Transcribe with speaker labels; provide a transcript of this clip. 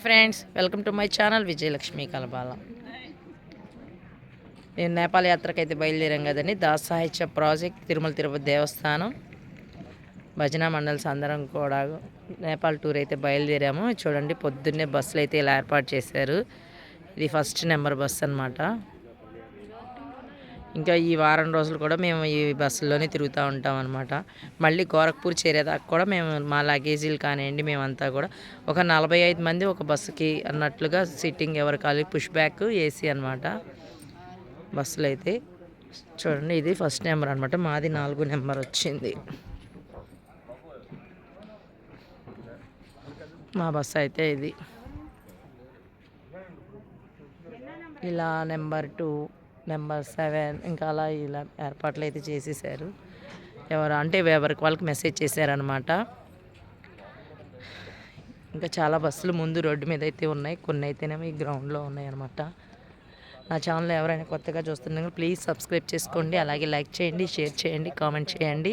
Speaker 1: Friends, welcome to my channel Vijayalakshmi Kalabala. నేను నేపాల్ యాత్రకు అయితే బయలుదేరాం కదండి. దాస్ సాహిత్య ప్రాజెక్ట్, తిరుమల తిరుపతి దేవస్థానం, భజన మండల్స్ అందరం కూడా నేపాల్ టూర్ అయితే బయలుదేరాము. చూడండి, పొద్దున్నే బస్సులు అయితే ఇలా ఏర్పాటు చేశారు. ఇది ఫస్ట్ నెంబర్ బస్సు అనమాట. ఇంకా ఈ వారం రోజులు కూడా మేము ఈ బస్సుల్లోనే తిరుగుతూ ఉంటాం అనమాట. మళ్ళీ గోరఖ్పూర్ చేరేదాకా కూడా మేము మా లగేజీలు కానివ్వండి, మేమంతా కూడా ఒక 45 మంది ఒక బస్సుకి అన్నట్లుగా సిట్టింగ్ ఎవరి కాలి పుష్ బ్యాక్ ఏసీ అనమాట బస్సులు అయితే. చూడండి, ఇది ఫస్ట్ నెంబర్ అనమాట. మాది 4 నెంబర్ వచ్చింది. మా బస్సు అయితే ఇది. ఇలా నెంబర్ 2, నెంబర్ 7 ఇంకా అలా ఇలా ఏర్పాట్లు అయితే చేసేసారు. ఎవరికి వాళ్ళకి మెసేజ్ చేశారనమాట. ఇంకా చాలా బస్సులు ముందు రోడ్డు మీద అయితే ఉన్నాయి, కొన్ని అయితేనేమో ఈ గ్రౌండ్లో ఉన్నాయి అనమాట. నా ఛానల్ ఎవరైనా కొత్తగా చూస్తున్నారు ప్లీజ్ సబ్స్క్రైబ్ చేసుకోండి, అలాగే లైక్ చేయండి, షేర్ చేయండి, కామెంట్ చేయండి.